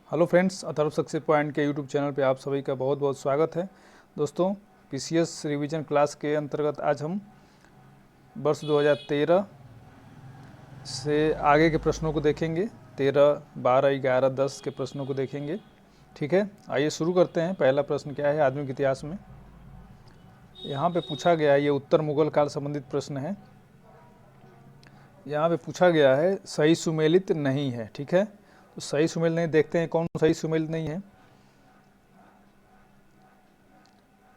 Hello friends, Atharva success point के YouTube channel पे आप सभी का बहुत बहुत स्वागत है। दोस्तों, पीसीएस रिवीजन क्लास के अंतर्गत आज हम वर्ष 2013 से आगे के प्रश्नों को देखेंगे। 13, 12, 11, 10 के प्रश्नों को देखेंगे। ठीक है, आइए शुरू करते हैं। पहला प्रश्न क्या है? आधुनिक इतिहास में यहाँ पे पूछा गया है, ये उत्तर मुगल काल संबंधित प्रश्न है। यहाँ पे पूछा गया है सही सुमेलित नहीं है। ठीक है, तो सही सुमेलित नहीं, देखते हैं कौन सही सुमेलित नहीं है।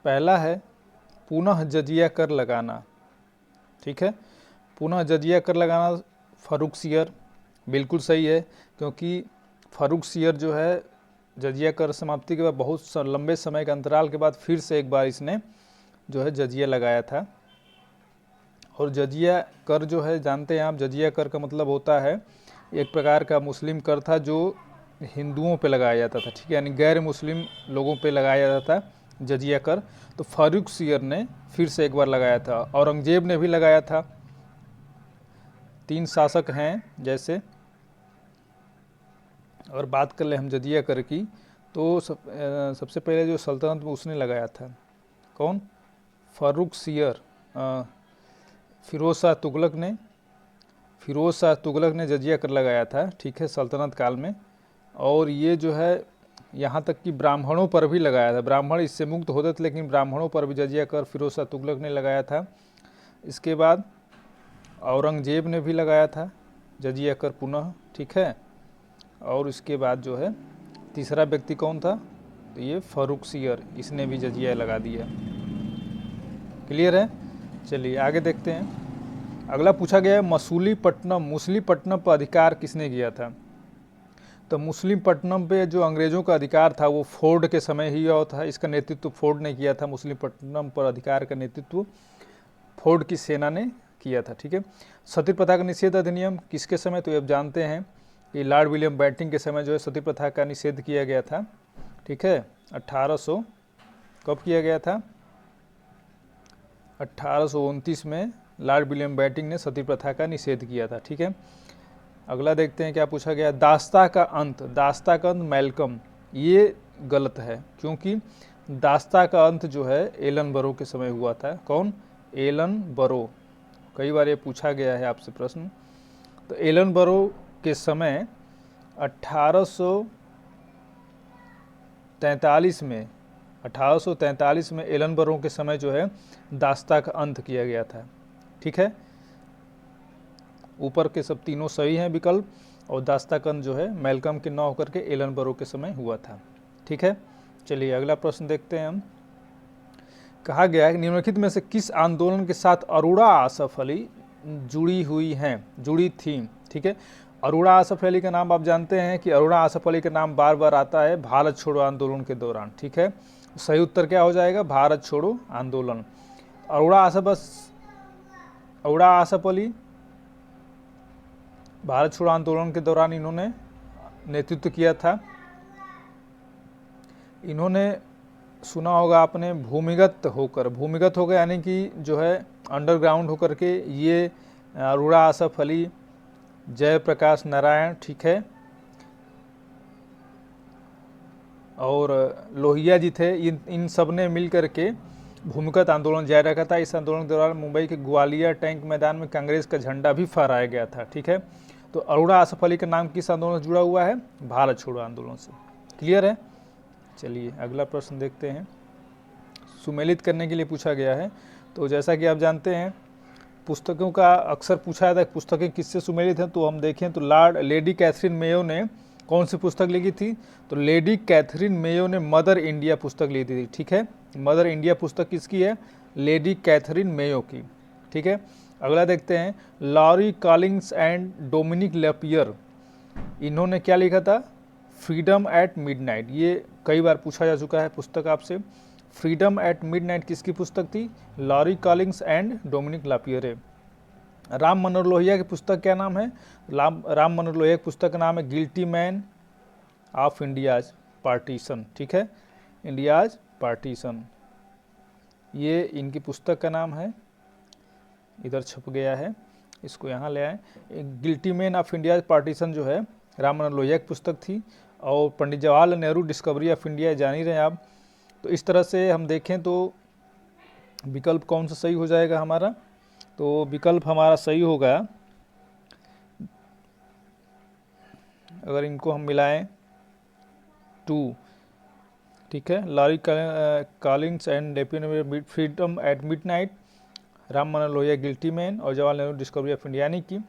पहला है पुनः जजिया कर लगाना। ठीक है, पुनः जजिया कर लगाना फर्रुखसियर बिल्कुल सही है, क्योंकि फर्रुखसियर जो है जजिया कर समाप्ति के बाद बहुत लंबे समय के अंतराल के बाद फिर से एक बार इसने जो है जजिया लगाया था। और जजिया कर जो है, जानते हैं आप, जजिया कर का मतलब होता है एक प्रकार का मुस्लिम कर था जो हिंदुओं पे लगाया जाता था। ठीक है, यानी गैर मुस्लिम लोगों पे लगाया जाता था जजिया कर। तो फर्रुखसियर ने फिर से एक बार लगाया था। औरंगजेब ने भी लगाया था। 3 शासक हैं जैसे। अगर बात कर ले हम जजिया कर की, तो सबसे पहले जो सल्तनत में उसने लगाया था, कौन? फर्रुखसियर। फिरोज शाह तुगलक ने जजिया कर लगाया था। ठीक है, सल्तनत काल में। और ये जो है यहाँ तक कि ब्राह्मणों पर भी लगाया था। ब्राह्मण इससे मुक्त होते थे, लेकिन ब्राह्मणों पर भी जजिया कर फिरोज शाह तुगलक ने लगाया था। इसके बाद औरंगजेब ने भी लगाया था जजिया कर पुनः। ठीक है, और इसके बाद जो है तीसरा व्यक्ति कौन था? तो ये फर्रुखसियर, इसने भी जजिया लगा दिया। क्लियर है? चलिए आगे देखते हैं। अगला पूछा गया है मुसलीपट्टनम पर अधिकार किसने किया था? तो मुसलीपट्टनम पे जो अंग्रेजों का अधिकार था वो फोर्ड के समय ही हुआ था। इसका नेतृत्व फोर्ड ने किया था। मुसलीपट्टनम पर अधिकार का नेतृत्व फोर्ड की सेना ने किया था। ठीक है, सती प्रथा का निषेध अधिनियम किसके समय? तो ये आप जानते हैं कि लॉर्ड विलियम बेंटिंग के समय जो है सती प्रथा का निषेध किया गया था। ठीक है, 1800 कब किया गया था? 1829 में लॉर्ड विलियम बेंटिंग ने सती प्रथा का निषेध किया था। ठीक है, अगला देखते हैं क्या पूछा गया। दास्ता का अंत मैल्कम, ये गलत है, क्योंकि दास्ता का अंत जो है एलन बरो के समय हुआ था। कौन? एलन बरो। कई बार ये पूछा गया है आपसे प्रश्न। तो एलन बरो के समय 1843 में एलन बरो के समय जो है दास्ता का अंत किया गया था। ठीक है, ऊपर के सब तीनों सही हैं विकल्प, और दास्ता का अंत जो है मैल्कम के 9 होकर के एलन बरो के समय हुआ था। ठीक है, चलिए अगला प्रश्न देखते हैं हम। कहा गया है निम्नलिखित में से किस आंदोलन के साथ अरोड़ा आसफ अली जुड़ी थी? ठीक है, अरोड़ा आसफ अली का नाम आप जानते हैं कि अरोड़ा आसफ अली का नाम बार बार आता है भारत छोड़ो आंदोलन के दौरान। ठीक है, सही उत्तर क्या हो जाएगा? भारत छोड़ो आंदोलन। अरोड़ा आसफ अली भारत छोड़ो आंदोलन के दौरान इन्होंने नेतृत्व किया था। इन्होंने, सुना होगा आपने, भूमिगत होकर यानी कि जो है अंडरग्राउंड होकर के, ये अरोड़ा आसफ अली, जयप्रकाश नारायण, ठीक है, और लोहिया जी थे, इन सब ने मिल करके भूमिगत आंदोलन जारी रखा था। इस आंदोलन के दौरान मुंबई के ग्वालियर टैंक मैदान में कांग्रेस का झंडा भी फहराया गया था। ठीक है, तो अरोड़ा आसफ अली का नाम किस आंदोलन से जुड़ा हुआ है? भारत छोड़ो आंदोलन से। क्लियर है? चलिए अगला प्रश्न देखते हैं। सुमेलित करने के लिए पूछा गया है। तो जैसा कि आप जानते हैं पुस्तकों का अक्सर पूछा जाता है पुस्तकें किससे सुमेलित हैं। तो हम देखें तो लेडी कैथरीन मेयो ने कौन सी पुस्तक लिखी थी? तो लेडी कैथरीन मेयो ने मदर इंडिया पुस्तक लिखी थी। ठीक है, मदर इंडिया पुस्तक किसकी है? लेडी कैथरीन मेयो की। ठीक है, अगला देखते हैं। Larry Collins and Dominique Lapierre, इन्होंने क्या लिखा था? Freedom at Midnight. ये कई बार पूछा जा चुका है पुस्तक आपसे। फ्रीडम एट मिडनाइट किसकी पुस्तक थी? Larry Collins and Dominique Lapierre. Ram Manohar Lohia की पुस्तक क्या नाम है? राम मनोहर लोहिया की पुस्तक का नाम है guilty man of India's partition. ठीक है, इंडियाज पार्टीशन, ये इनकी पुस्तक का नाम है। इधर छप गया है, इसको यहाँ ले आए। Guilty man of India's partition जो है राम मनोहर लोहिया की पुस्तक थी। और Pandit Jawaharlal Nehru discovery of India जान ही रहे हैं आप। तो इस तरह से हम देखें तो विकल्प कौन सा सही हो जाएगा हमारा, तो विकल्प हमारा सही होगा, अगर इनको हम मिलाएं 2, ठीक है, लॉरी कॉलिंस एंड डेपिन freedom at midnight, Ram Manohar Lohia guilty man और Jawaharlal Nehru discovery of India, यानी कि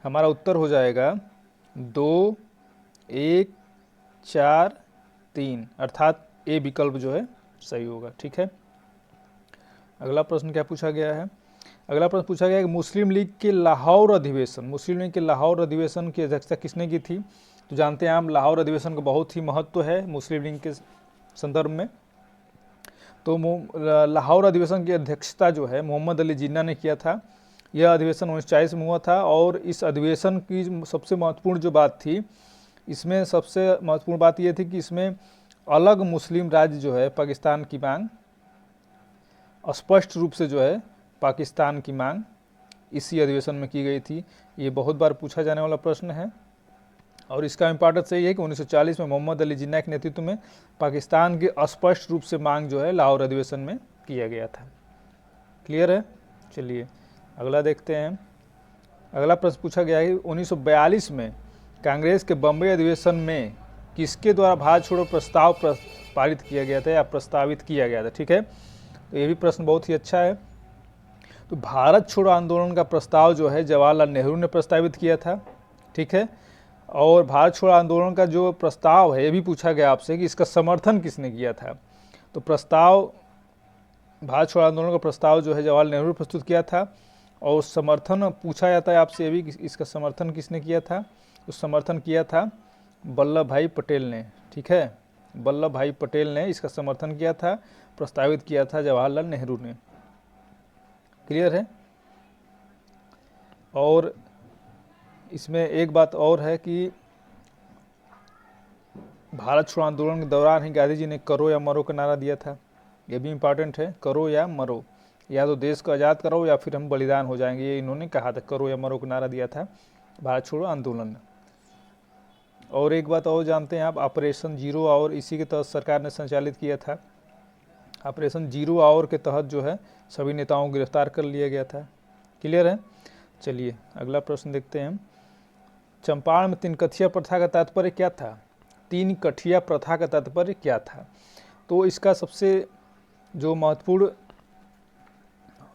हमारा उत्तर हो जाएगा 2, 1, 4, 3, अर्थात ए विकल्प जो है सही होगा। ठीक है, अगला प्रश्न क्या पूछा गया है? अगला प्रश्न पूछा गया है कि मुस्लिम लीग के लाहौर अधिवेशन, मुस्लिम लीग के लाहौर अधिवेशन की अध्यक्षता किसने की थी? तो जानते हैं हम लाहौर अधिवेशन का बहुत ही महत्व है मुस्लिम लीग के संदर्भ में। तो लाहौर अधिवेशन की अध्यक्षता जो है मोहम्मद अली जिन्ना ने किया था। यह अधिवेशन 1940 में हुआ था और इस अधिवेशन की सबसे महत्वपूर्ण जो बात थी, इसमें सबसे महत्वपूर्ण बात यह थी कि इसमें अलग मुस्लिम राज्य जो है पाकिस्तान की मांग, स्पष्ट रूप से जो है पाकिस्तान की मांग इसी अधिवेशन में की गई थी। ये बहुत बार पूछा जाने वाला प्रश्न है और इसका इम्पोर्टेंस यही है कि 1940 में मोहम्मद अली जिन्ना के नेतृत्व में पाकिस्तान की स्पष्ट रूप से मांग जो है लाहौर अधिवेशन में किया गया था। क्लियर है? चलिए अगला देखते हैं। अगला प्रश्न पूछा गया है 1942 में कांग्रेस के बम्बई अधिवेशन में किसके द्वारा भारत छोड़ो प्रस्ताव पारित किया गया था या प्रस्तावित किया गया था? ठीक है, तो ये भी प्रश्न बहुत ही अच्छा है। तो भारत छोड़ो आंदोलन का प्रस्ताव जो है जवाहरलाल नेहरू ने प्रस्तावित किया था। ठीक है, और भारत छोड़ो आंदोलन का जो प्रस्ताव है ये भी पूछा गया आपसे कि इसका समर्थन किसने किया था। तो प्रस्ताव, भारत छोड़ो आंदोलन का प्रस्ताव जो है जवाहरलाल नेहरू ने प्रस्तुत किया था और समर्थन पूछा जाता है आपसे ये भी, इसका समर्थन किसने किया था? तो समर्थन किया था वल्लभ भाई पटेल ने। ठीक है, वल्लभ भाई पटेल ने इसका समर्थन किया था, प्रस्तावित किया था जवाहरलाल नेहरू ने। क्लियर है? और इसमें एक बात और है कि भारत छोड़ो आंदोलन के दौरान ही गांधी जी ने करो या मरो का नारा दिया था। यह भी इम्पॉर्टेंट है, करो या मरो, या तो देश को आज़ाद करो या फिर हम बलिदान हो जाएंगे, ये इन्होंने कहा था। करो या मरो का नारा दिया था भारत छोड़ो आंदोलन में। और एक बात और जानते हैं आप, ऑपरेशन जीरो आवर इसी के तहत सरकार ने संचालित किया था। ऑपरेशन जीरो आवर के तहत जो है सभी नेताओं को गिरफ्तार कर लिया गया था। क्लियर है? चलिए अगला प्रश्न देखते हैं। चंपारण में तीन कठिया प्रथा का तात्पर्य क्या था? तीन कठिया प्रथा का तात्पर्य क्या था? तो इसका सबसे जो महत्वपूर्ण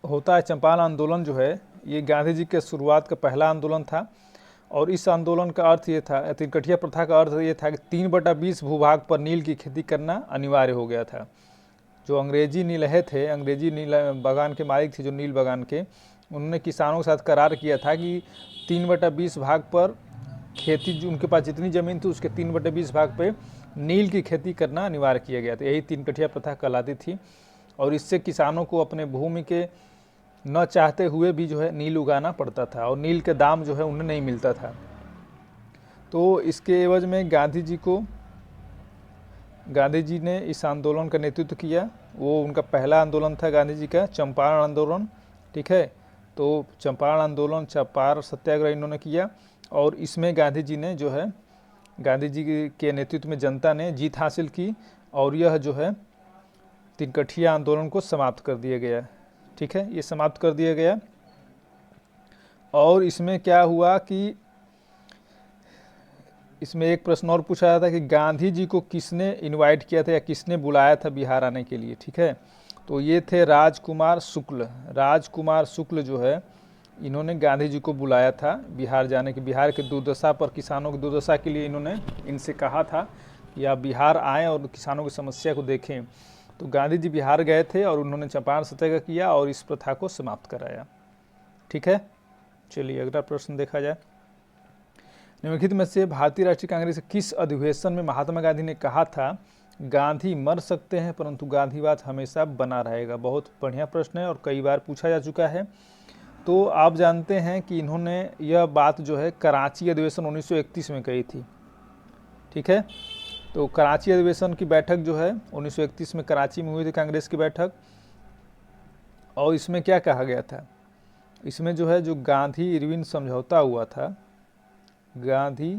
होता है, चंपारण आंदोलन जो है ये गांधी जी के शुरुआत का पहला आंदोलन था और इस आंदोलन का अर्थ ये था, तीन कठिया प्रथा का अर्थ ये था कि 3/20 भूभाग पर नील की खेती करना अनिवार्य हो गया था। जो अंग्रेजी नीलहे थे, अंग्रेजी नील बागान के मालिक थे जो नील बागान के, उन्होंने किसानों के साथ करार किया था कि 3/20 भाग पर खेती, जो उनके पास जितनी ज़मीन थी उसके 3/20 भाग पे नील की खेती करना अनिवार्य किया गया था। यही तीन कठिया प्रथा कहलाती थी और इससे किसानों को अपने भूमि के न चाहते हुए भी जो है नील उगाना पड़ता था और नील के दाम जो है उन्हें नहीं मिलता था। तो इसके एवज में गांधी जी ने इस आंदोलन का नेतृत्व किया। वो उनका पहला आंदोलन था गांधी जी का, चंपारण आंदोलन। ठीक है, तो चंपारण आंदोलन, चंपारण सत्याग्रह इन्होंने किया और इसमें गांधी जी ने जो है, गांधी जी के नेतृत्व में जनता ने जीत हासिल की और यह जो है तीन कठिया आंदोलन को समाप्त कर दिया गया। ठीक है, ये समाप्त कर दिया गया। और इसमें क्या हुआ कि इसमें एक प्रश्न और पूछा जाता है कि गांधी जी को किसने इनवाइट किया था या किसने बुलाया था बिहार आने के लिए? ठीक है, तो ये थे राजकुमार शुक्ल। राजकुमार शुक्ल जो है इन्होंने गांधी जी को बुलाया था बिहार जाने के, बिहार की दुर्दशा पर, किसानों की दुर्दशा के लिए इन्होंने इनसे कहा था कि आप बिहार आएँ और किसानों की समस्या को देखें। तो गांधी जी बिहार गए थे और उन्होंने चंपारण सत्याग्रह किया और इस प्रथा को समाप्त कराया। ठीक है, चलिए अगला प्रश्न देखा जाए। निम्नलिखित में से भारतीय राष्ट्रीय कांग्रेस के किस अधिवेशन में महात्मा गांधी ने कहा था गांधी मर सकते हैं परंतु गांधीवाद हमेशा बना रहेगा? बहुत बढ़िया प्रश्न है और कई बार पूछा जा चुका है। तो आप जानते हैं कि इन्होंने यह बात जो है कराची अधिवेशन 1931 में कही थी। ठीक है, तो कराची अधिवेशन की बैठक जो है 1931 में कराची में हुई थी कांग्रेस की बैठक। और इसमें क्या कहा गया था? इसमें जो है जो गांधी इरविन समझौता हुआ था, गांधी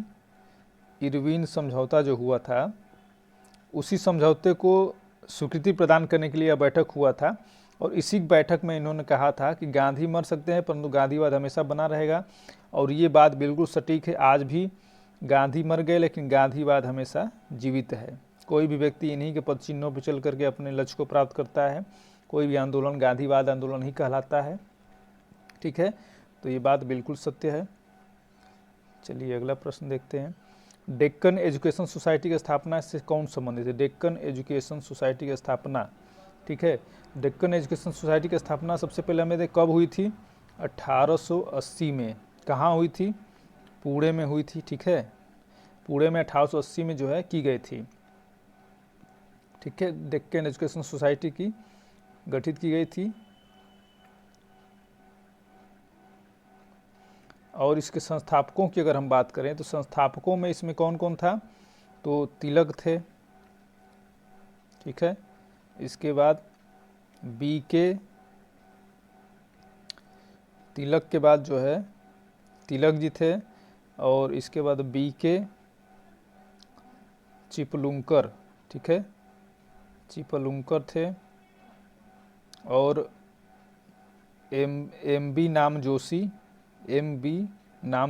इरविन समझौता जो हुआ था, उसी समझौते को स्वीकृति प्रदान करने के लिए यह बैठक हुआ था। और इसी बैठक में इन्होंने कहा था कि गांधी मर सकते हैं परंतु गांधीवाद हमेशा बना रहेगा। और ये बात बिल्कुल सटीक है, आज भी गांधी मर गए लेकिन गांधीवाद हमेशा जीवित है। कोई भी व्यक्ति इन्हीं के पद चिन्हों पर चल करके अपने लक्ष्य को प्राप्त करता है। कोई भी आंदोलन गांधीवाद आंदोलन ही कहलाता है। ठीक है, तो ये बात बिल्कुल सत्य है। चलिए अगला प्रश्न देखते हैं। डेक्कन एजुकेशन सोसाइटी की स्थापना से कौन संबंधित है? डेक्कन एजुकेशन सोसाइटी की स्थापना, ठीक है, डेक्कन एजुकेशन सोसाइटी की स्थापना सबसे पहले हमें कब हुई थी? 1880 में। कहाँ हुई थी? पुणे में हुई थी। ठीक है, पुणे में 1880 में जो है की गई थी। ठीक है, डेक्कन एजुकेशन सोसाइटी की गठित की गई थी। और इसके संस्थापकों की अगर हम बात करें तो संस्थापकों में इसमें कौन कौन था? तो तिलक थे। ठीक है, इसके बाद बीके, तिलक के बाद जो है तिलक जी थे। और इसके बाद बीके चिपलुंकर, ठीक है, चिपलुंकर थे। और एम बी नाम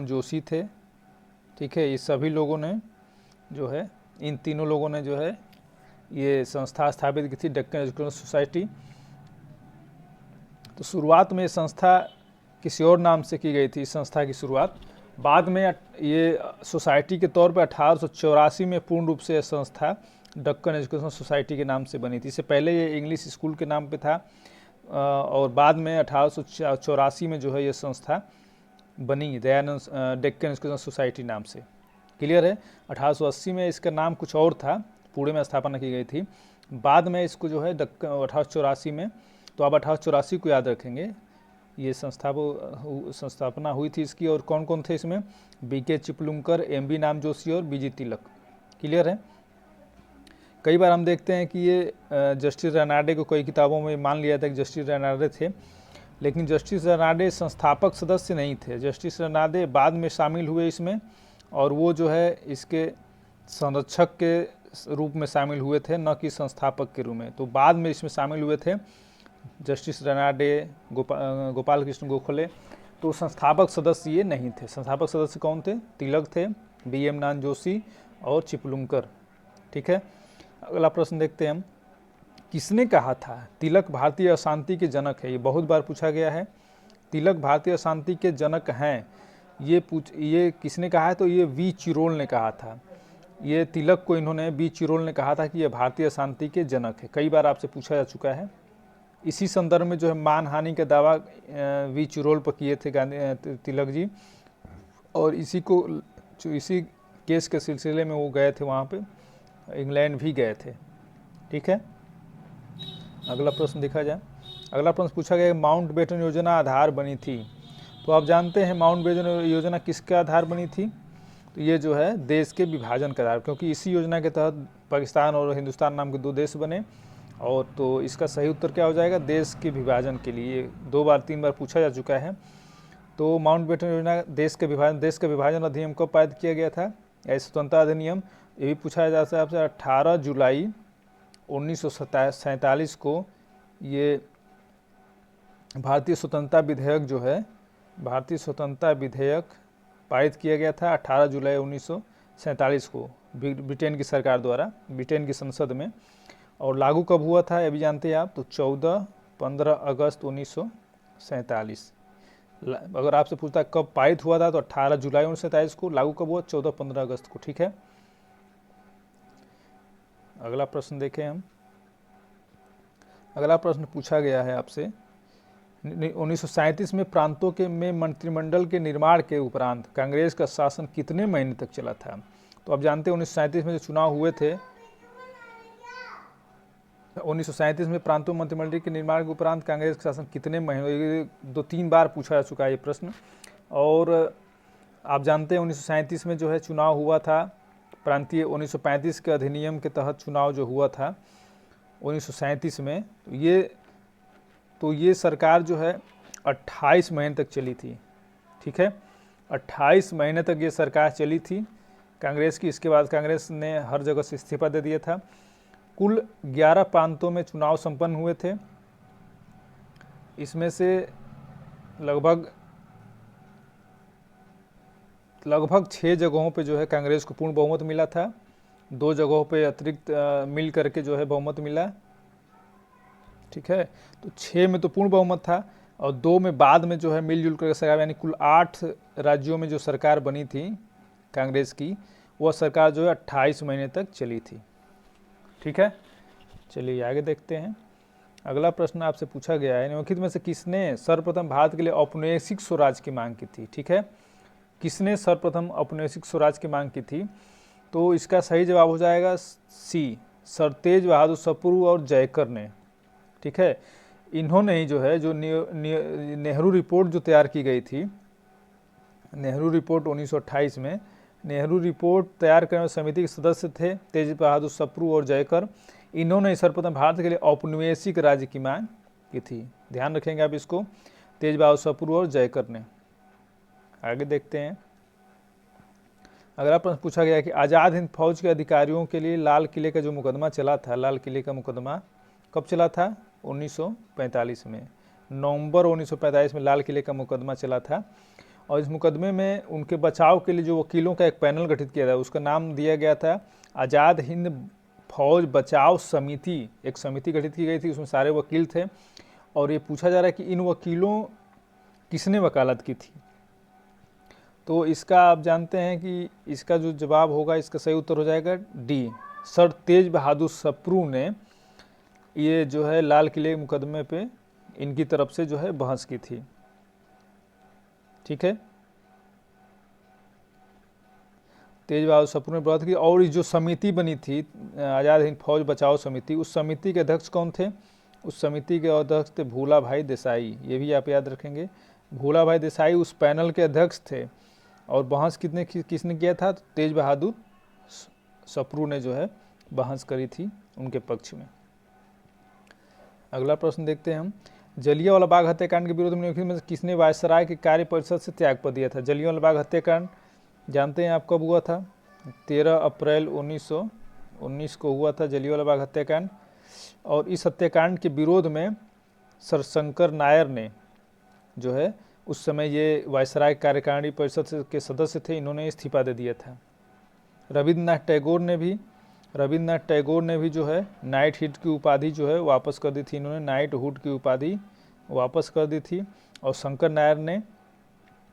जोशी थे। ठीक है, ये सभी लोगों ने जो है, इन तीनों लोगों ने जो है ये संस्था स्थापित की थी, डेक्कन एजुकेशन सोसाइटी। तो शुरुआत में संस्था किसी और नाम से की गई थी, इस संस्था की शुरुआत। बाद में ये सोसाइटी के तौर पर 1884 में पूर्ण रूप से यह संस्था डेक्कन एजुकेशन सोसाइटी के नाम से बनी थी। इससे पहले ये इंग्लिश स्कूल के नाम पे था और बाद में 1884 में जो है ये संस्था बनी दयानंद डेक्कन एजुकेशन सोसाइटी नाम से। क्लियर है? 1880 में इसका नाम कुछ और था, पुणे में स्थापना की गई थी। बाद में इसको जो है 1884 में, तो आप 1884 को याद रखेंगे, ये संस्थापना हुई थी इसकी। और कौन कौन थे इसमें? बीके चिपलुंकर, एमबी नाम जोशी और बीजी तिलक। क्लियर है? कई बार हम देखते हैं कि ये जस्टिस रेनाडे को कई किताबों में मान लिया था कि जस्टिस रेनाडे थे, लेकिन जस्टिस रेनाडे संस्थापक सदस्य नहीं थे। जस्टिस रेनाडे बाद में शामिल हुए इसमें, और वो जो है इसके संरक्षक के रूप में शामिल हुए थे, न कि संस्थापक के रूप में। तो बाद में इसमें शामिल हुए थे जस्टिस रेनाडे, गोपाल कृष्ण गोखले। तो संस्थापक सदस्य ये नहीं थे। संस्थापक सदस्य कौन थे? तिलक थे, बीएम नाम जोशी और चिपलुंकर। ठीक है, अगला प्रश्न देखते हैं हम। किसने कहा था तिलक भारतीय अशांति के जनक है? ये बहुत बार पूछा गया है। तिलक भारतीय अशांति के जनक हैं, ये किसने कहा है? तो ये वी चिरोल ने कहा था। ये तिलक को इन्होंने, वी चिरोल ने कहा था कि ये भारतीय अशांति के जनक है। कई बार आपसे पूछा जा चुका है। इसी संदर्भ में जो है मानहानि का दावा वी चिरोल पर किए थे तिलक जी, और इसी केस के सिलसिले में वो गए थे वहाँ पे, इंग्लैंड भी गए थे। ठीक है, अगला प्रश्न देखा जाए। अगला प्रश्न पूछा गया माउंट बेटन योजना आधार बनी थी। तो आप जानते हैं माउंट बेटन योजना किसके आधार बनी थी? तो ये जो है देश के विभाजन का आधार, क्योंकि इसी योजना के तहत पाकिस्तान और हिंदुस्तान नाम के दो देश बने। और तो इसका सही उत्तर क्या हो जाएगा? देश के विभाजन के लिए 2 बार 3 बार पूछा जा चुका है। तो माउंट बेटन योजना देश का विभाजन अधिनियम कब पारित किया गया था? या स्वतंत्रता अधिनियम, ये भी पूछा जा सकता है आपसे। 18 जुलाई 1947 को ये भारतीय स्वतंत्रता विधेयक जो है, भारतीय स्वतंत्रता विधेयक पारित किया गया था 18 जुलाई 1947 को ब्रिटेन की सरकार द्वारा, ब्रिटेन की संसद में। और लागू कब हुआ था ये भी जानते हैं आप? तो 14-15 अगस्त 1947। अगर आपसे पूछता कब पारित हुआ था तो 18 जुलाई 1947 को, लागू कब हुआ? 14-15 अगस्त को। ठीक है, अगला प्रश्न देखें हम। अगला प्रश्न पूछा गया है आपसे 1937 में प्रांतों में मंत्रिमंडल के निर्माण के उपरांत कांग्रेस का शासन कितने महीने तक चला था? तो आप जानते हैं 1937 में जो चुनाव हुए थे, 1937 में प्रांतों मंत्रिमंडल के निर्माण के उपरांत कांग्रेस का शासन कितने महीने, 2-3 बार पूछा जा चुका है ये प्रश्न। और आप जानते हैं 1937 में जो है चुनाव हुआ था प्रांतीय, 1935 के अधिनियम के तहत चुनाव जो हुआ था 1937 में, तो ये सरकार जो है 28 महीने तक चली थी। ठीक है, 28 महीने तक ये सरकार चली थी। कांग्रेस की। इसके बाद कांग्रेस ने हर जगह से इस्तीफा दे दिया था। कुल 11 प्रांतों में चुनाव संपन्न हुए थे। इसमें से लगभग 6 जगहों पे जो है कांग्रेस को पूर्ण बहुमत मिला था। 2 जगहों पे अतिरिक्त मिल करके जो है बहुमत मिला, ठीक है। तो 6 में तो पूर्ण बहुमत था और 2 में बाद में जो है मिलजुल कर सरकार, यानी कुल 8 राज्यों में जो सरकार बनी थी कांग्रेस की, वह सरकार जो है 28 महीने तक चली थी, ठीक है। चलिए आगे देखते हैं। अगला प्रश्न आपसे पूछा गया है, निम्नलिखित में से किसने सर्वप्रथम भारत के लिए औपनिवेशिक स्वराज की मांग की थी, ठीक है। किसने सर्वप्रथम औपनिवेशिक स्वराज की मांग की थी? तो इसका सही जवाब हो जाएगा सी, सर तेज बहादुर सप्रू और जयकर ने, ठीक है। इन्होंने ही जो है जो नेहरू रिपोर्ट जो तैयार की गई थी, नेहरू रिपोर्ट 1928 में, नेहरू रिपोर्ट तैयार करने वाली समिति के सदस्य थे तेज बहादुर सप्रू और जयकर। इन्होंने सर्वप्रथम भारत के लिए औपनिवेशिक राज्य की मांग की थी। ध्यान रखेंगे आप इसको, तेज बहादुर सप्रू और जयकर ने। आगे देखते हैं। अगला प्रश्न पूछा गया कि आज़ाद हिंद फौज के अधिकारियों के लिए लाल किले का जो मुकदमा चला था, लाल किले का मुकदमा कब चला था? 1945 में, नवंबर 1945 में लाल किले का मुकदमा चला था। और इस मुकदमे में उनके बचाव के लिए जो वकीलों का एक पैनल गठित किया था, उसका नाम दिया गया था आज़ाद हिंद फौज बचाव समिति। एक समिति गठित की गई थी, उसमें सारे वकील थे। और ये पूछा जा रहा है कि इन वकीलों किसने वकालत की थी? तो इसका आप जानते हैं कि इसका जो जवाब होगा, इसका सही उत्तर हो जाएगा डी, सर तेज बहादुर सप्रू ने ये जो है लाल किले मुकदमे पे इनकी तरफ से जो है बहस की थी, ठीक है। तेज बहादुर सप्रू ने बहस की। और जो समिति बनी थी आज़ाद हिंद फौज बचाओ समिति, उस समिति के अध्यक्ष कौन थे? उस समिति के अध्यक्ष थे भूला भाई देसाई। ये भी आप याद रखेंगे, भूला भाई देसाई उस पैनल के अध्यक्ष थे। और बहस किसने किया था? तो तेज बहादुर सप्रू ने जो है बहस करी थी उनके पक्ष में। अगला प्रश्न देखते हैं हम। जलियांवाला बाग हत्याकांड के विरोध में किसने वायसराय के कार्य परिषद से त्यागपत्र दिया था? जलियांवाला बाग हत्याकांड जानते हैं आप कब हुआ था? 13 अप्रैल 1919 को हुआ था जलियांवाला बाग हत्याकांड। और इस हत्याकांड के विरोध में सर शंकर नायर ने जो है, उस समय ये वायसराय कार्यकारिणी परिषद के सदस्य थे, इन्होंने इस्तीफा दे दिया था। रविन्द्रनाथ टैगोर ने भी जो है नाइट हिट की उपाधि जो है वापस कर दी थी। इन्होंने नाइट हुड की उपाधि वापस कर दी थी। और शंकर नायर ने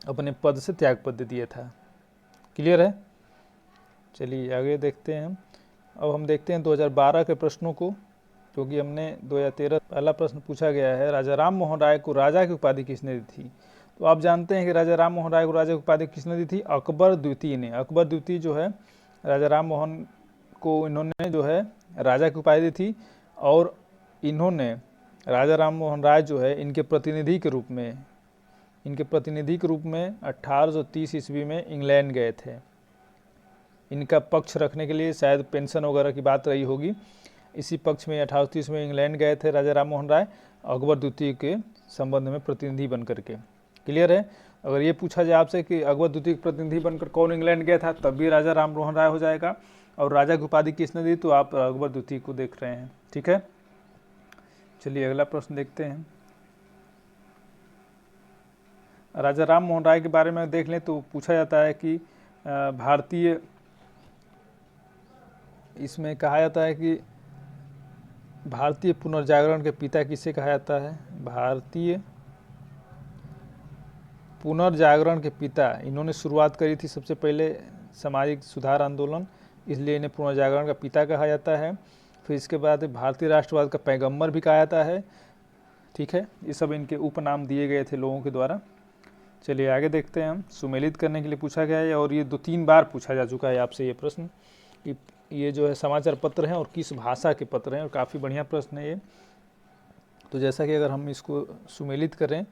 अपने पद से त्यागपत्र दे दिया था। क्लियर है? चलिए आगे देखते हैं हम। अब हम देखते हैं 2012 के प्रश्नों को, क्योंकि हमने 2013 पहला प्रश्न पूछा गया है, राजा राम मोहन राय को राजा की उपाधि किसने दी थी? तो आप जानते हैं कि राजा राम मोहन राय को राजा की उपाधि किसने दी थी? अकबर द्वितीय ने। अकबर द्वितीय जो है राजा राम मोहन को इन्होंने जो है राजा की उपाधि दी थी। और इन्होंने राजा राम मोहन राय जो है इनके प्रतिनिधि के रूप में 1830 ईस्वी में इंग्लैंड गए थे। इनका पक्ष रखने के लिए शायद पेंशन वगैरह की बात रही होगी। इसी पक्ष में 1830 में इंग्लैंड गए थे राजा राम मोहन राय, अकबर द्वितीय के संबंध में प्रतिनिधि बन करके। क्लियर है? अगर ये पूछा जाए आपसे कि अकबर द्वितीय के प्रतिनिधि बनकर कौन इंग्लैंड गया था, तब भी राजा राम मोहन राय हो जाएगा। और राजा की उपाधि किसने दी? तो आप अकबर द्वितीय को देख रहे हैं, ठीक है। चलिए अगला प्रश्न देखते हैं। राजा राम मोहन राय के बारे में देख लें तो पूछा जाता है कि भारतीय, इसमें कहा जाता है कि भारतीय पुनर्जागरण के पिता किसे कहा जाता है? भारतीय पुनर्जागरण के पिता, इन्होंने शुरुआत करी थी सबसे पहले सामाजिक सुधार आंदोलन, इसलिए इन्हें पुनर्जागरण का पिता कहा जाता है। फिर इसके बाद भारतीय राष्ट्रवाद का पैगंबर भी कहा जाता है, ठीक है। ये सब इनके उपनाम दिए गए थे लोगों के द्वारा। चलिए आगे देखते हैं हम। सुमेलित करने के लिए पूछा गया है और ये 2-3 बार पूछा जा चुका है आपसे ये प्रश्न कि ये जो है समाचार पत्र हैं और किस भाषा के पत्र हैं, और काफ़ी बढ़िया प्रश्न है ये। तो जैसा कि अगर हम इसको सुमेलित करें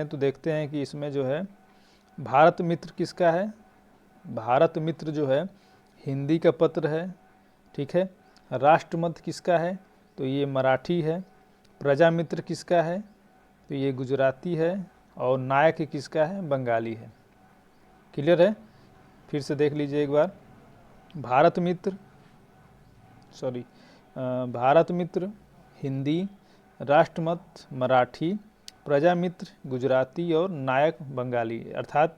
तो देखते हैं कि इसमें जो है भारत मित्र किसका है? भारत मित्र जो है हिंदी का पत्र है, ठीक है। राष्ट्रमत किसका है? तो ये मराठी है। प्रजा मित्र किसका है? तो ये गुजराती है। और नायक किसका है? बंगाली है। क्लियर है? फिर से देख लीजिए एक बार। भारत मित्र, सॉरी, भारत मित्र हिंदी, राष्ट्रमत मराठी, प्रजामित्र गुजराती और नायक बंगाली। अर्थात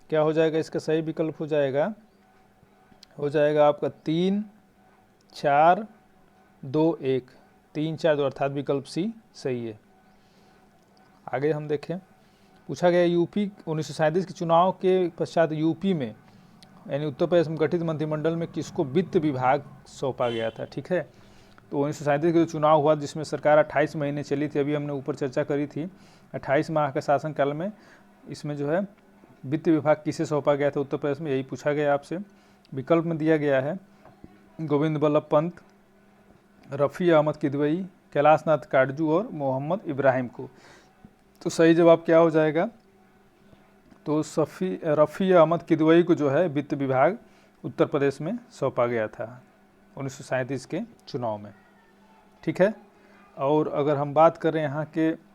क्या हो जाएगा, इसका सही विकल्प हो जाएगा आपका 3 4 2 1, 3 4 2, अर्थात विकल्प सी सही है। आगे हम देखें, पूछा गया यूपी 1937 के चुनाव के पश्चात यूपी में यानी उत्तर प्रदेश में गठित मंत्रिमंडल में किसको वित्त विभाग सौंपा गया था। ठीक है, तो 1937 का जो चुनाव हुआ जिसमें सरकार 28 महीने चली थी, अभी हमने ऊपर चर्चा करी थी, 28 माह के शासनकाल में इसमें जो है वित्त विभाग किसे सौंपा गया था उत्तर प्रदेश में, यही पूछा गया आपसे। विकल्प में दिया गया है गोविंद बल्लभ पंत, रफ़ी अहमद किदवई, कैलाश नाथ काटजू और मोहम्मद इब्राहिम को। तो सही जवाब क्या हो जाएगा, तो रफ़ी अहमद किदवई को जो है वित्त विभाग उत्तर प्रदेश में सौंपा गया था 1937 के चुनाव में। ठीक है, और अगर हम बात करें यहाँ के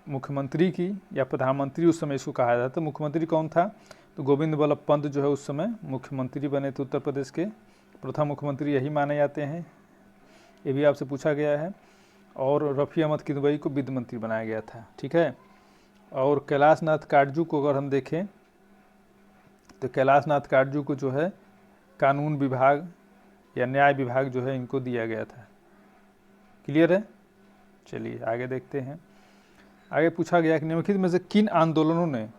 मुख्यमंत्री की या प्रधानमंत्री, उस समय इसको कहा जाता, तो मुख्यमंत्री कौन था, तो गोविंद बल्लभ पंत जो है उस समय मुख्यमंत्री बने थे उत्तर प्रदेश के, प्रथम मुख्यमंत्री यही माने जाते हैं, ये भी आपसे पूछा गया है। और रफ़ी अहमद किदवई को वित्त मंत्री बनाया गया था। ठीक है, और कैलाश नाथ काटजू को अगर हम देखें तो कैलाश नाथ काटजू को जो है कानून विभाग या न्याय विभाग जो है इनको दिया गया था। क्लियर है, चलिए आगे देखते हैं। आगे पूछा गया कि निम्नलिखित में से किन आंदोलनों ने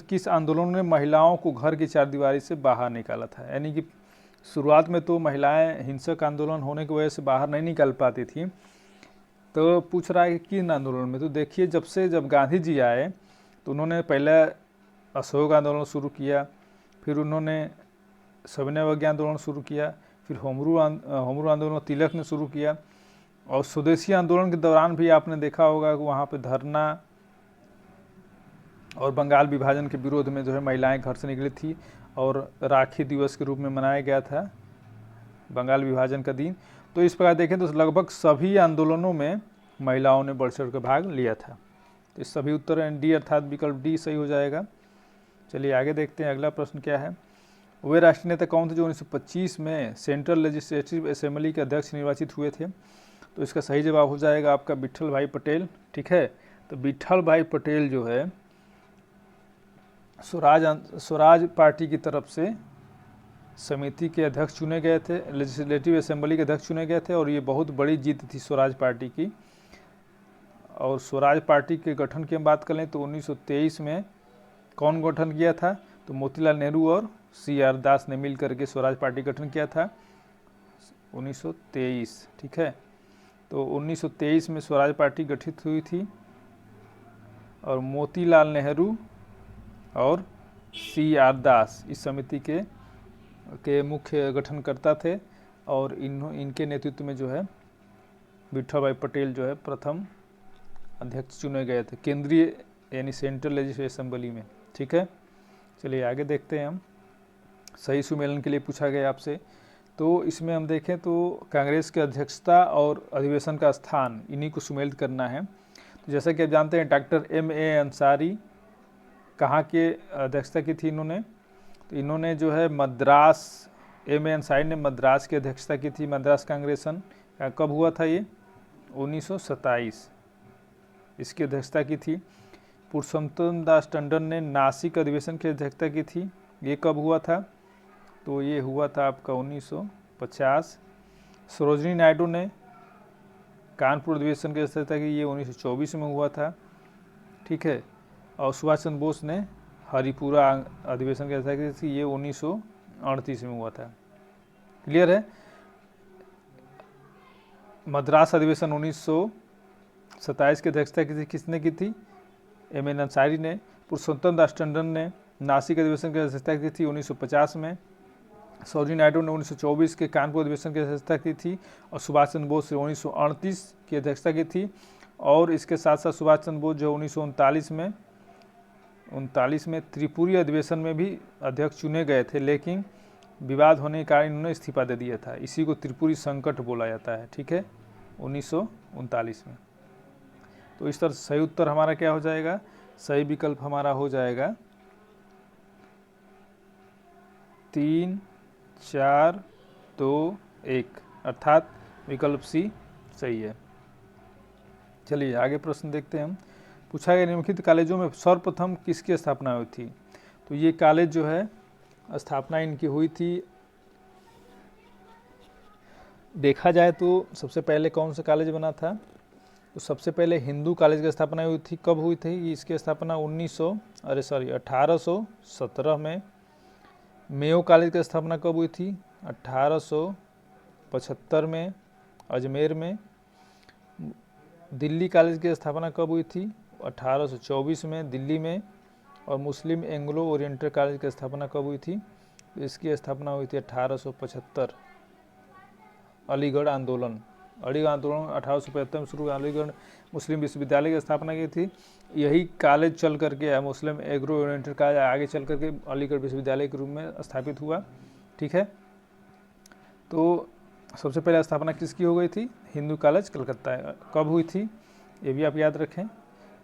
किस आंदोलन ने महिलाओं को घर की चारदीवारी से बाहर निकाला था। यानी कि शुरुआत में तो महिलाएं हिंसक आंदोलन होने की वजह से बाहर नहीं निकल पाती थी, तो पूछ रहा है कि किन आंदोलन में। तो देखिए, जब गांधी जी आए तो उन्होंने पहले असहयोग आंदोलन शुरू किया, फिर उन्होंने सविनय अवज्ञा आंदोलन शुरू किया, फिर होमरू आंदोलन तिलक ने शुरू किया, और स्वदेशी आंदोलन के दौरान भी आपने देखा होगा कि वहाँ पे धरना और बंगाल विभाजन के विरोध में जो है महिलाएं घर से निकली थी, और राखी दिवस के रूप में मनाया गया था बंगाल विभाजन का दिन। तो इस प्रकार देखें तो लगभग सभी आंदोलनों में महिलाओं ने बढ़ चढ़ कर भाग लिया था। तो इस सभी उत्तर डी अर्थात विकल्प डी सही हो जाएगा। चलिए आगे देखते हैं, अगला प्रश्न क्या है। वे राष्ट्रीय नेता कौन थे जो 1925 में सेंट्रल लेजिस्लेटिव असेंबली के अध्यक्ष निर्वाचित हुए थे। तो इसका सही जवाब हो जाएगा आपका विट्ठल भाई पटेल। ठीक है, तो विट्ठल भाई पटेल जो है स्वराज पार्टी की तरफ से समिति के अध्यक्ष चुने गए थे, लेजिस्लेटिव असेंबली के अध्यक्ष चुने गए थे, और ये बहुत बड़ी जीत थी स्वराज पार्टी की। और स्वराज पार्टी के गठन की हम बात करें तो 1923 में कौन गठन किया था, तो मोतीलाल नेहरू और CR दास ने मिल करके स्वराज पार्टी गठन किया था 1923। ठीक है, तो 1923 में स्वराज पार्टी गठित हुई थी, और मोतीलाल नेहरू और CR दास इस समिति के मुख्य गठनकर्ता थे, और इनके नेतृत्व में जो है विट्ठल भाई पटेल जो है प्रथम अध्यक्ष चुने गए थे केंद्रीय यानी सेंट्रल लेजिस्लेटिव असेंबली में। ठीक है, चलिए आगे देखते हैं हम। सही सुमेलन के लिए पूछा गया आपसे, तो इसमें हम देखें तो कांग्रेस की अध्यक्षता और अधिवेशन का स्थान इन्हीं को सुमेलित करना है। तो जैसा कि आप जानते हैं डॉक्टर MA अंसारी कहाँ के अध्यक्षता की थी इन्होंने, तो इन्होंने जो है मद्रास, MA अंसारी ने मद्रास की अध्यक्षता की थी। मद्रास कांग्रेसन कब हुआ था ये, 1927 इसकी अध्यक्षता की थी। पुरुषोत्तम दास टंडन ने नासिक अधिवेशन की अध्यक्षता की थी, ये कब हुआ था, तो ये हुआ था आपका 1950। सरोजिनी नायडू ने कानपुर अधिवेशन की अध्यक्षता की, ये 1924 में हुआ था। ठीक है, और सुभाष चंद्र बोस ने हरिपुरा अधिवेशन की अध्यक्षता की थी, ये 1938 में हुआ था। क्लियर है। मद्रास अधिवेशन 1927 की अध्यक्षता की थी, किसने की थी, MA अंसारी ने। पुरुषोत्तम दास टंडन ने नासिक अधिवेशन की अध्यक्षता की थी 1950 में। सरोजिनी नायडू ने 1924 के कानपुर अधिवेशन की अध्यक्षता की थी, और सुभाष चंद्र बोस ने 1938 की अध्यक्षता की थी। और इसके साथ साथ सुभाष चंद्र बोस जो 1939 में त्रिपुरी अधिवेशन में भी अध्यक्ष चुने गए थे, लेकिन विवाद होने के कारण इन्होंने इस्तीफा दे दिया था। इसी को त्रिपुरी संकट बोला जाता है। ठीक है, 1939 में। तो इस तरह सही उत्तर हमारा क्या हो जाएगा, सही विकल्प हमारा हो जाएगा 3, 4, 2, 1 अर्थात विकल्प सी सही है। चलिए आगे प्रश्न देखते हैं हम। पूछा गया निम्नलिखित कॉलेजों में सर्वप्रथम किसकी स्थापना हुई थी। तो ये कॉलेज जो है स्थापना इनकी हुई थी, देखा जाए तो सबसे पहले कौन सा कॉलेज बना था, तो सबसे पहले हिंदू कॉलेज की स्थापना हुई थी। कब हुई थी इसकी स्थापना 1817 में। मेयो कॉलेज की स्थापना कब हुई थी 1875 में अजमेर में। दिल्ली कॉलेज की स्थापना कब हुई थी 1824 में दिल्ली में। और मुस्लिम एंग्लो ओरिएंटल कॉलेज की स्थापना कब हुई थी, इसकी स्थापना हुई थी 1875। अलीगढ़ आंदोलन 1875 में शुरू हुआ। अलीगढ़ मुस्लिम विश्वविद्यालय की स्थापना की थी। यही कॉलेज चल करके मुस्लिम एग्रो ओरिएंटेड कॉलेज आगे चल करके अलीगढ़ विश्वविद्यालय के रूप में स्थापित हुआ। ठीक है, तो सबसे पहले स्थापना किसकी हो गई थी, हिंदू कॉलेज कलकत्ता। कब हुई थी ये भी आप याद रखें,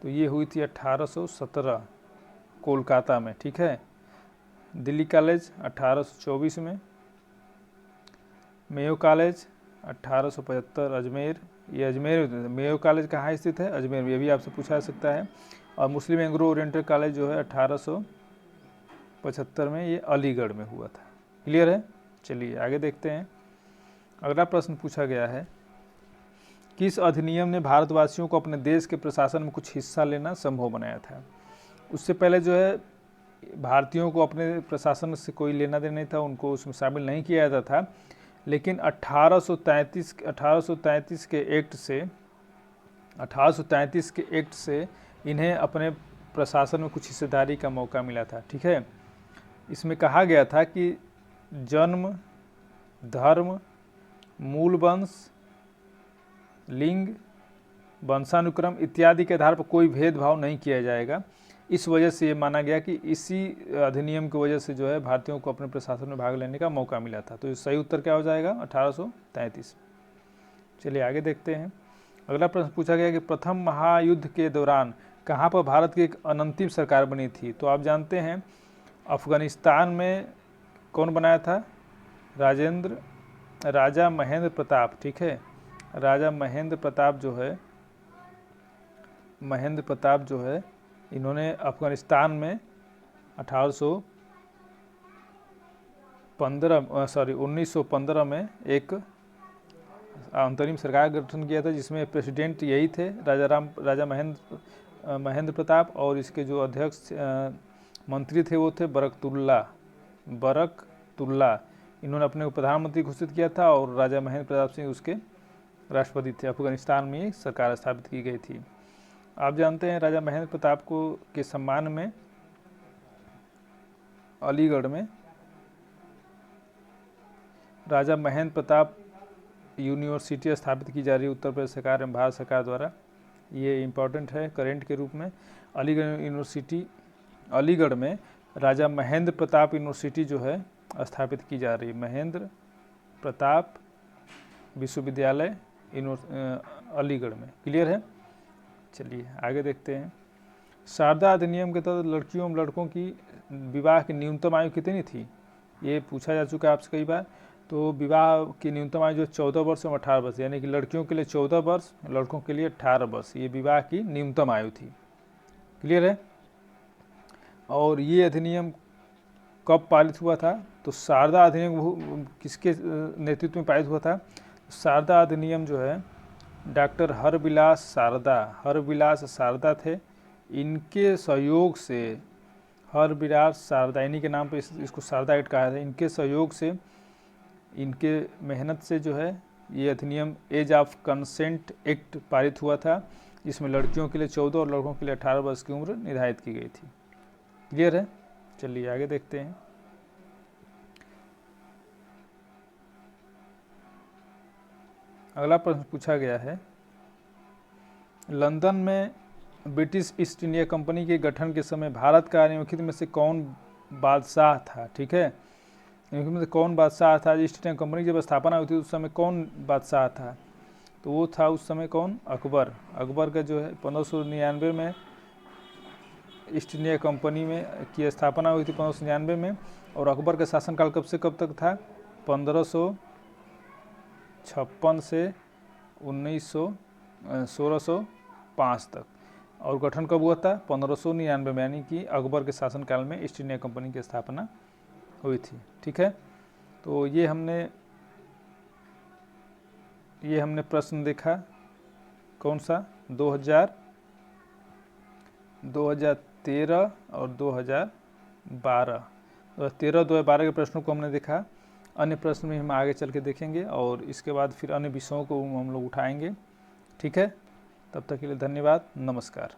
तो ये हुई थी 1817 कोलकाता में। ठीक है, दिल्ली कॉलेज 1824 में। मेयो कॉलेज 1875 अजमेर, ये अजमेर। मेयो कॉलेज कहाँ स्थित है, अजमेर में, ये भी आपसे पूछा जा सकता है। और मुस्लिम एंग्लो ओरिएंटल कॉलेज जो है 1875 में, ये अलीगढ़ में हुआ था। क्लियर है। चलिए आगे देखते हैं। अगला प्रश्न पूछा गया है, किस अधिनियम ने भारतवासियों को अपने देश के प्रशासन में कुछ हिस्सा लेना संभव बनाया था। उससे पहले जो है भारतीयों को अपने प्रशासन से कोई लेना देना नहीं था, उनको उसमें शामिल नहीं किया जाता था। लेकिन 1833 के एक्ट से इन्हें अपने प्रशासन में कुछ हिस्सेदारी का मौका मिला था। ठीक है, इसमें कहा गया था कि जन्म, धर्म, मूल वंश, लिंग, वंशानुक्रम इत्यादि के आधार पर कोई भेदभाव नहीं किया जाएगा। इस वजह से ये माना गया कि इसी अधिनियम की वजह से जो है भारतीयों को अपने प्रशासन में भाग लेने का मौका मिला था। तो सही उत्तर क्या हो जाएगा 1833। चलिए आगे देखते हैं। अगला प्रश्न पूछा गया कि प्रथम महायुद्ध के दौरान कहाँ पर भारत की एक अनंतिम सरकार बनी थी। तो आप जानते हैं अफगानिस्तान में कौन बनाया था, राजा महेंद्र प्रताप। ठीक है, राजा महेंद्र प्रताप जो है इन्होंने अफगानिस्तान में 1915 में एक अंतरिम सरकार का गठन किया था, जिसमें प्रेसिडेंट यही थे राजा महेंद्र प्रताप, और इसके जो अध्यक्ष मंत्री थे वो थे बरकतुल्ला। इन्होंने अपने को प्रधानमंत्री घोषित किया था और राजा महेंद्र प्रताप सिंह उसके राष्ट्रपति थे। अफगानिस्तान में एक सरकार स्थापित की गई थी। आप जानते हैं राजा महेंद्र प्रताप को के सम्मान में अलीगढ़ में राजा महेंद्र प्रताप यूनिवर्सिटी स्थापित की जा रही है उत्तर प्रदेश सरकार एवं भारत सरकार द्वारा। ये इम्पोर्टेंट है करेंट के रूप में। अलीगढ़ में राजा महेंद्र प्रताप यूनिवर्सिटी जो है स्थापित की जा रही है। महेंद्र प्रताप विश्वविद्यालय अलीगढ़ में। क्लियर है। चलिए आगे देखते हैं। शारदा अधिनियम के तहत लड़कियों एवं लड़कों की विवाह की न्यूनतम आयु कितनी थी, ये पूछा जा चुका है आपसे कई बार। तो विवाह की न्यूनतम आयु जो 14 वर्ष एवं 18 वर्ष, यानी कि लड़कियों के लिए 14 वर्ष, लड़कों के लिए 18 वर्ष, ये विवाह की न्यूनतम आयु थी। क्लियर है। और ये अधिनियम कब पारित हुआ था, तो शारदा अधिनियम किसके नेतृत्व में पारित हुआ था। शारदा अधिनियम जो है डॉक्टर हरविलास शारदा थे। इनके सहयोग से हरविलास शारदा, इन्हीं के नाम पर इसको शारदा एक्ट कहा था। इनके सहयोग से, इनके मेहनत से जो है ये अधिनियम एज ऑफ कंसेंट एक्ट पारित हुआ था, जिसमें लड़कियों के लिए 14 और लड़कों के लिए 18 वर्ष की उम्र निर्धारित की गई थी। क्लियर है। चलिए आगे देखते हैं। अगला प्रश्न पूछा गया है, लंदन में ब्रिटिश ईस्ट इंडिया कंपनी के गठन के समय भारत का निम्नलिखित में से कौन बादशाह था। ठीक है, निम्नलिखित में से कौन बादशाह था। ईस्ट इंडिया कंपनी की जब स्थापना हुई थी उस समय कौन बादशाह था, तो वो था उस समय कौन, अकबर। अकबर का जो है 1599 में ईस्ट इंडिया कंपनी में की स्थापना हुई थी 1599 में। और अकबर का शासनकाल कब से कब तक था? 1556 से 1605 तक। और गठन कब हुआ था? 1599 में, यानी कि अकबर के शासनकाल में ईस्ट इंडिया कंपनी की स्थापना हुई थी। ठीक है, तो ये हमने प्रश्न देखा, कौन सा? 2013 और 2012 2013-2012 के प्रश्नों को हमने देखा। अन्य प्रश्न में हम आगे चल के देखेंगे और इसके बाद फिर अन्य विषयों को हम लोग उठाएंगे। ठीक है, तब तक के लिए धन्यवाद, नमस्कार।